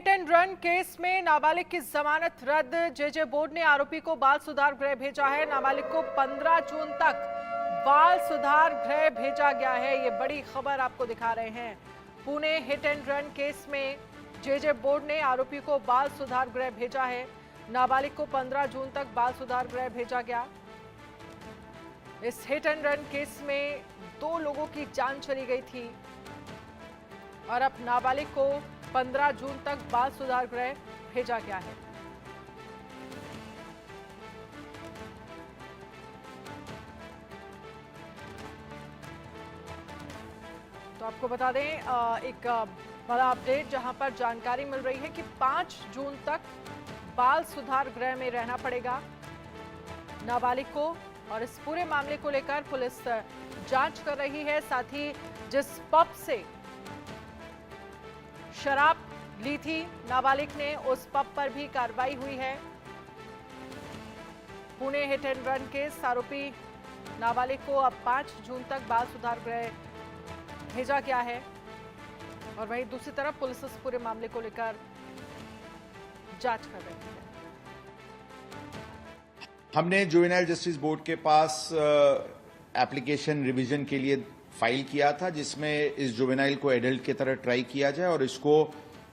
Hit and run case में नाबालिग की जमानत रद्द। जेजे बोर्ड ने आरोपी को बाल सुधार गृह भेजा है। नाबालिग को 15 जून तक बाल सुधार गृह भेजा गया है। ये बड़ी खबर आपको दिखा रहे हैं। Pune hit and run case में जेजे बोर्ड ने आरोपी को बाल सुधार गृह भेजा है। नाबालिग को 15 जून तक बाल सुधार गृह भेजा गया। इस हिट एंड रन केस में 2 लोगों की जान चली गई थी और अब नाबालिग को 15 जून तक बाल सुधार गृह भेजा गया है। तो आपको बता दें एक बड़ा अपडेट जहां पर जानकारी मिल रही है कि 5 जून तक बाल सुधार गृह में रहना पड़ेगा नाबालिग को। और इस पूरे मामले को लेकर पुलिस जांच कर रही है। साथ ही जिस पब से शराब ली थी नाबालिग ने, उस पब पर भी कार्रवाई हुई है। Pune hit and run case आरोपी नाबालिग को अब 5 जून तक बाल सुधार गृह भेजा गया है। और वहीं दूसरी तरफ पुलिस इस पूरे मामले को लेकर जांच कर रही है। हमने जुवेनाइल जस्टिस बोर्ड के पास एप्लीकेशन रिवीजन के लिए फाइल किया था, जिसमें इस जुवेनाइल को एडल्ट की तरह ट्राई किया जाए और इसको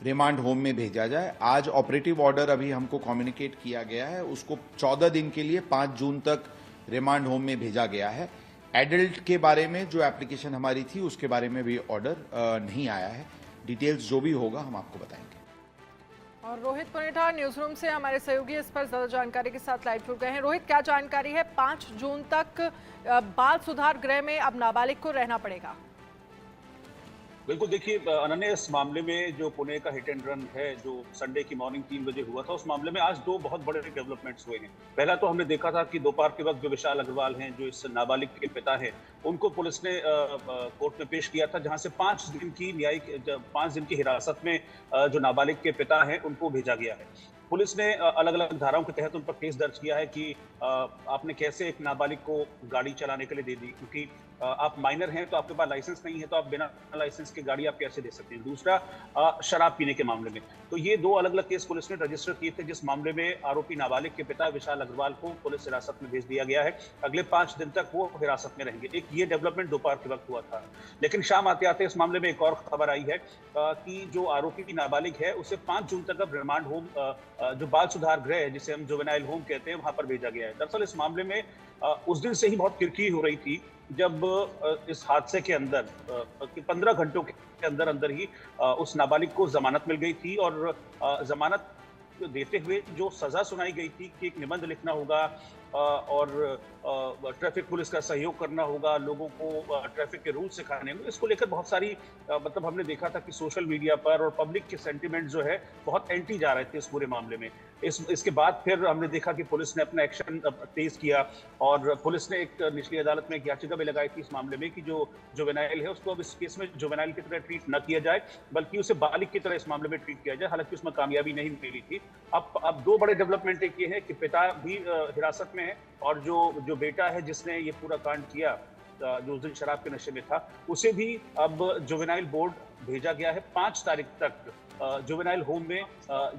रिमांड होम में भेजा जाए। आज ऑपरेटिव ऑर्डर अभी हमको कम्युनिकेट किया गया है, उसको 14 दिन के लिए 5 जून तक रिमांड होम में भेजा गया है। एडल्ट के बारे में जो एप्लीकेशन हमारी थी उसके बारे में भी ऑर्डर नहीं आया है। डिटेल्स जो भी होगा हम आपको बताएंगे। और रोहित पुनेठा न्यूज रूम से हमारे सहयोगी इस पर ज्यादा जानकारी के साथ लाइव जुड़ गए हैं। रोहित, क्या जानकारी है? 5 जून तक बाल सुधार गृह में अब नाबालिग को रहना पड़ेगा। बिल्कुल, देखिए अनन्या, इस मामले में जो पुणे का हिट एंड रन है जो संडे की मॉर्निंग 3 बजे हुआ था, उस मामले में आज 2 बहुत बड़े डेवलपमेंट्स हुए हैं। पहला तो हमने देखा था कि दोपहर के वक्त जो विशाल अग्रवाल हैं, जो इस नाबालिग के पिता हैं, उनको पुलिस ने कोर्ट में पेश किया था, जहां से 5 दिन की न्यायिक 5 दिन की हिरासत में जो नाबालिग के पिता हैं उनको भेजा गया है। पुलिस ने अलग अलग धाराओं के तहत उन पर केस दर्ज किया है कि आपने कैसे एक नाबालिग को गाड़ी चलाने के लिए दे दी, क्योंकि आप माइनर हैं तो आपके पास लाइसेंस नहीं है, तो आप बिना लाइसेंस के गाड़ी आप कैसे दे सकते हैं। दूसरा, शराब पीने के मामले में। तो ये 2 अलग अलग केस पुलिस ने रजिस्टर किए थे, जिस मामले में आरोपी नाबालिग के पिता विशाल अग्रवाल को पुलिस हिरासत में भेज दिया गया है। अगले 5 दिन तक वो हिरासत में रहेंगे। एक ये डेवलपमेंट दोपहर के वक्त हुआ था, लेकिन शाम आते आते इस मामले में एक और खबर आई है कि जो आरोपी की नाबालिग है उसे 5 जून तक अब रिमांड होम, जो बाल सुधार गृह है जिसे हम जुवेनाइल होम कहते हैं, वहां पर भेजा गया है। दरअसल इस मामले में उस दिन से ही बहुत किरकिरी हो रही थी, जब इस हादसे के अंदर 15 घंटों के अंदर अंदर ही उस नाबालिग को जमानत मिल गई थी। और जमानत देते हुए जो सजा सुनाई गई थी कि एक निबंध लिखना होगा और ट्रैफिक पुलिस का सहयोग करना होगा, लोगों को ट्रैफिक के रूल सिखाने होंगे, इसको लेकर बहुत सारी मतलब हमने देखा था कि सोशल मीडिया पर और पब्लिक के सेंटीमेंट जो है बहुत एंटी जा रहे थे इस पूरे मामले में। इसके बाद फिर हमने देखा कि पुलिस ने अपना एक्शन तेज किया और पुलिस ने एक निचली अदालत में एक याचिका भी लगाई थी इस मामले में कि जो जुवेनाइल है उसको अब इस केस में जुवेनाइल की तरह ट्रीट न किया जाए, बल्कि उसे बालिग की तरह इस मामले में ट्रीट किया जाए। हालांकि उसमें कामयाबी नहीं मिली थी। अब 2 बड़े डेवलपमेंट एक ये है कि पिता भी हिरासत में है और जो बेटा है जिसने ये पूरा कांड किया, जो उस दिन शराब के नशे में था, उसे भी अब जुवेनाइल बोर्ड भेजा गया है। 5 तारीख तक जुवेनाइल होम में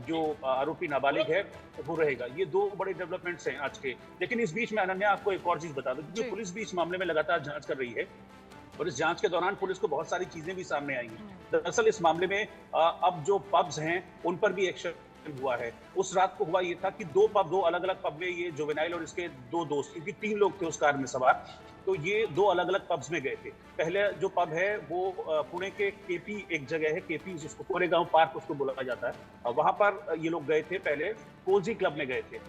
जो आरोपी नाबालिग है वो रहेगा। ये 2 बड़े डेवलपमेंट्स हैं आज के। लेकिन इस बीच में अनन्या आपको एक और चीज बता दूं, क्योंकि पुलिस भी इस मामले में लगातार जांच कर रही है और इस जांच के दौरान पुलिस को बहुत सारी चीजें भी सामने आई हैं। दरअसल इस मामले में अब जो पब्स हैं उन पर भी एक्शन हुआ है। उस रात को हुआ ये था कि 2 अलग अलग पब में ये जुवेनाइल और इसके 2 दोस्त, क्योंकि 3 लोग थे उस कार में सवार, तो ये 2 अलग अलग पब्स में गए थे। पहले जो पब है वो पुणे के केपी एक जगह है, केपी जिसको कोरेगांव पार्क उसको बोला जाता है, वहां पर ये लोग गए थे। पहले कोजी क्लब में गए थे।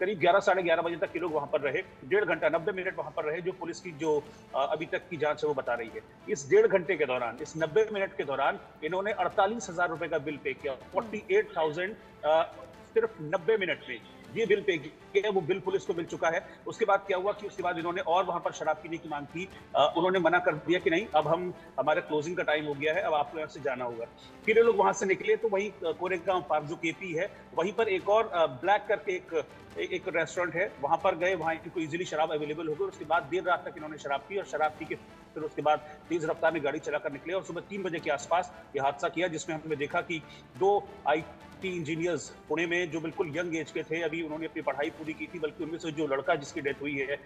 करीब 11 साढ़े 11 बजे तक ये लोग वहां पर रहे। 1.5 घंटा 90 मिनट वहां पर रहे, जो पुलिस की जो अभी तक की जांच है वो बता रही है। इस 1.5 घंटे के दौरान, इस 90 मिनट के दौरान इन्होंने 48,000 रुपए का बिल पे किया। 48,000 सिर्फ 90 मिनट में ये बिल पे किया। वो बिल पुलिस को मिल चुका है। उसके बाद क्या हुआ कि उसके बाद इन्होंने और वहां पर शराब पीने की मांग की। उन्होंने मना कर दिया कि नहीं, अब हमारे क्लोजिंग का टाइम हो गया है, अब आपको यहाँ से जाना होगा। फिर ये लोग वहां से निकले तो वही कोरेगांव पार्क जो केपी है वहीं पर एक और ब्लैक करके एक रेस्टोरेंट है, वहां पर गए। वहां इनको इजीली शराब अवेलेबल हो गई। उसके बाद देर रात तक इन्होंने शराब पी और शराब पी के फिर उसके बाद तेज रफ्तार में गाड़ी चलाकर निकले और सुबह 3 बजे के आसपास ये हादसा किया, जिसमें हमने देखा कि 2 IT इंजीनियर्स पुणे में जो बिल्कुल यंग एज के थे, अभी उन्होंने अपनी पढ़ाई पूरी की थी, बल्कि उनमें से जो लड़का जिसकी डेथ हुई है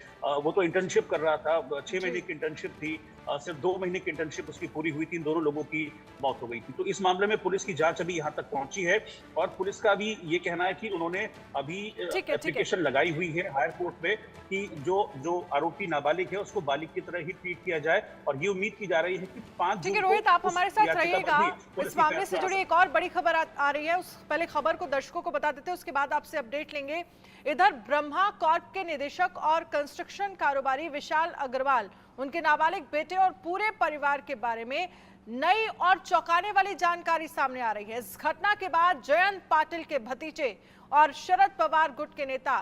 वो तो इंटर्नशिप कर रहा था, 6 महीने की इंटर्नशिप थी, सिर्फ 2 महीने की इंटर्नशिप उसकी पूरी हुई थी, इन दोनों लोगों की मौत हो गई थी। तो इस मामले में पुलिस की जांच अभी यहाँ तक पहुंची है और पुलिस का भी ये कहना है कि उन्होंने अभी एप्लीकेशन लगाई हुई है हायर कोर्ट में कि जो आरोपी नाबालिग है उसको बालिग की तरह ही ट्रीट किया जाए, और ये उम्मीद की जा रही है कि 5 जून को रोहित, आप हमारे साथ रहिएगा। इस मामले से जुड़ी एक और बड़ी खबर आ रही है, उस पहले खबर को दर्शकों को बता देते हैं, उसके बाद आपसे अपडेट लेंगे। इधर ब्रह्मा कॉर्प के निदेशक और कंस्ट्रक्शन कारोबारी विशाल अग्रवाल, उनके नाबालिग बेटे और पूरे परिवार के बारे में नई और चौंकाने वाली जानकारी सामने आ रही है। इस घटना के बाद जयंत पाटिल के भतीजे और शरद पवार गुट के नेता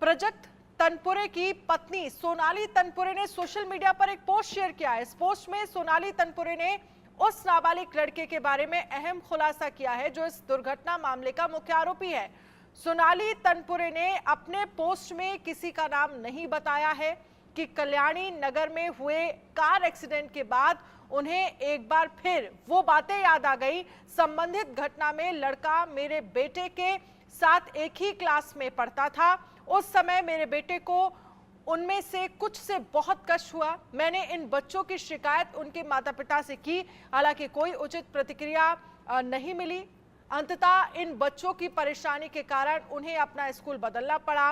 प्रजक्त तनपुरे की पत्नी सोनाली तनपुरे ने सोशल मीडिया पर एक पोस्ट शेयर किया है। इस पोस्ट में सोनाली तनपुरे ने उस नाबालिग लड़के के बारे में अहम खुलासा किया है जो इस दुर्घटना मामले का मुख्य आरोपी है। सोनाली तनपुरे ने अपने पोस्ट में किसी का नाम नहीं बताया है कि कल्याणी नगर में हुए कार एक्सीडेंट के बाद उन्हें एक बार फिर वो बातें याद आ गई। संबंधित घटना में लड़का मेरे बेटे के साथ एक ही क्लास में पढ़ता था। उस समय मेरे बेटे को उनमें से कुछ से बहुत कष्ट हुआ। मैंने इन बच्चों की शिकायत उनके माता पिता से की, हालांकि कोई उचित प्रतिक्रिया नहीं मिली। अंततः इन बच्चों की परेशानी के कारण उन्हें अपना स्कूल बदलना पड़ा।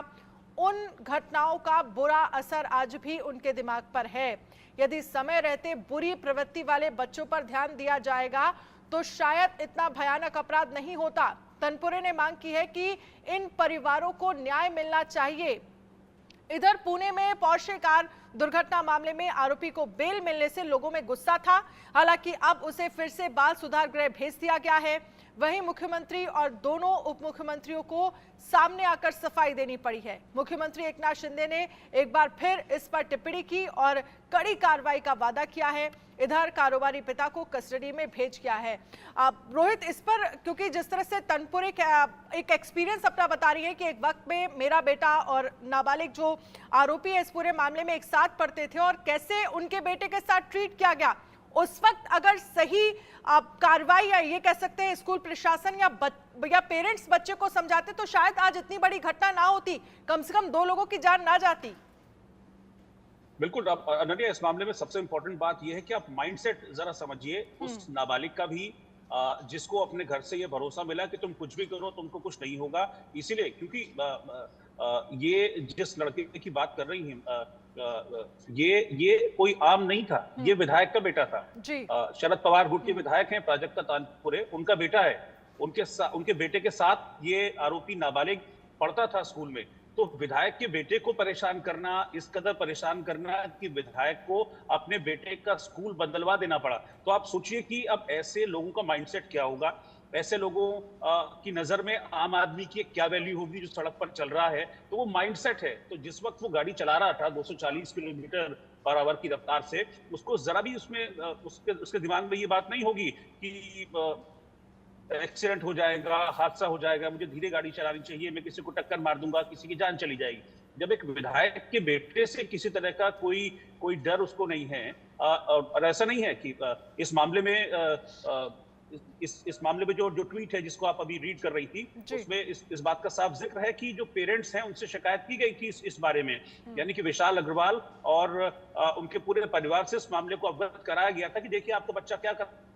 उन घटनाओं का बुरा असर आज भी उनके दिमाग पर है। यदि समय रहते बुरी प्रवृत्ति वाले बच्चों पर ध्यान दिया जाएगा तो शायद इतना भयानक अपराध नहीं होता। तनपुरे ने मांग की है कि इन परिवारों को न्याय मिलना चाहिए। इधर पुणे में पोर्शे कार दुर्घटना मामले में आरोपी को बेल मिलने से लोगों में गुस्सा था, हालांकि अब उसे फिर से बाल सुधार गृह भेज दिया गया है। वहीं मुख्यमंत्री और दोनों उप मुख्यमंत्रियों को सामने आकर सफाई देनी पड़ी है। मुख्यमंत्री एकनाथ शिंदे ने एक बार फिर इस पर टिप्पणी की और कड़ी कार्रवाई का वादा किया है। इधर कारोबारी पिता को कस्टडी में भेज गया है। रोहित, इस पर क्योंकि जिस तरह से तनपुरे एक एक्सपीरियंस अपना बता रही है कि एक वक्त में मेरा बेटा और नाबालिग जो आरोपी है इस पूरे मामले में एक साथ पढ़ते थे और कैसे उनके बेटे के साथ ट्रीट किया गया, उस वक्त अगर सही कार्रवाई या ये कह सकते हैं स्कूल प्रशासन या पेरेंट्स बच्चे को समझाते तो शायद आज इतनी बड़ी घटना ना होती, कम से कम 2 लोगों की जान ना जाती। बिल्कुल अनन्या, इस मामले में सबसे इंपॉर्टेंट बात यह है कि आप माइंडसेट जरा समझिए उस नाबालिग का भी, जिसको अपने घर से ये भरोसा मिला कि तुम कुछ भी करो तुमको कुछ नहीं होगा। इसीलिए क्योंकि ये जिस लड़के की बात कर रही हैं, ये कोई आम नहीं था, ये विधायक का बेटा था। शरद पवार गुट के विधायक हैं प्राजक्त तनपुरे, उनका बेटा है। उनके बेटे के साथ ये आरोपी नाबालिग पढ़ता था स्कूल में। तो विधायक के बेटे को परेशान करना, इस कदर परेशान करना कि विधायक को अपने बेटे का स्कूल बदलवा देना पड़ा। तो आप सोचिए कि अब ऐसे लोगों का माइंडसेट क्या होगा, ऐसे लोगों की नजर में आम आदमी की क्या वैल्यू होगी जो सड़क पर चल रहा है। तो वो माइंडसेट है। तो जिस वक्त वो गाड़ी चला रहा था 240 किलोमीटर पर आवर की रफ्तार से, उसको जरा भी उसके दिमाग में ये बात नहीं होगी कि एक्सीडेंट हो जाएगा, हादसा हो जाएगा, मुझे धीरे गाड़ी चलानी चाहिए, मैं किसी को टक्कर मार दूंगा, किसी की जान चली जाएगी। जब एक विधायक के बेटे से किसी तरह का कोई डर उसको नहीं है, और ऐसा नहीं है कि इस मामले में इस मामले में जो ट्वीट है जिसको आप अभी रीड कर रही थी, उसमें इस बात का साफ जिक्र है कि जो पेरेंट्स हैं उनसे शिकायत की गई थी इस बारे में, यानी कि विशाल अग्रवाल और उनके पूरे परिवार से इस मामले को अवगत कराया गया था कि देखिए आपका बच्चा क्या कर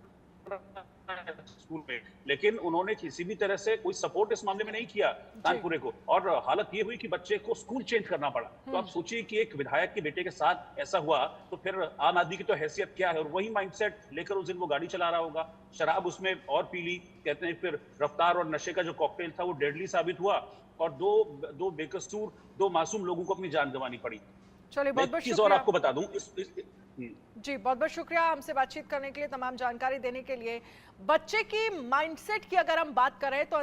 स्कूल में, लेकिन उन्होंने किसी भी तरह से कोई सपोर्ट इस मामले में नहीं किया तानपुरे को, और हालत ये हुई कि बच्चे को स्कूल चेंज करना पड़ा। तो आप सोचिए कि एक विधायक के बेटे के साथ ऐसा हुआ तो फिर आम आदमी की तो हैसियत क्या है, और वही माइंडसेट लेकर उस दिन वो गाड़ी चला रहा होगा। शराब उसमें और पी ली, कहते हैं फिर रफ्तार और नशे का जो कॉकटेल था वो डेडली साबित हुआ और दो बेकसूर, 2 मासूम लोगों को अपनी जान गंवानी पड़ी। चलिए, बहुत बहुत शुक्रिया। और आपको बता दूं जी, बहुत बहुत शुक्रिया हमसे बातचीत करने के लिए, तमाम जानकारी देने के लिए। बच्चे की माइंडसेट की अगर हम बात करें तो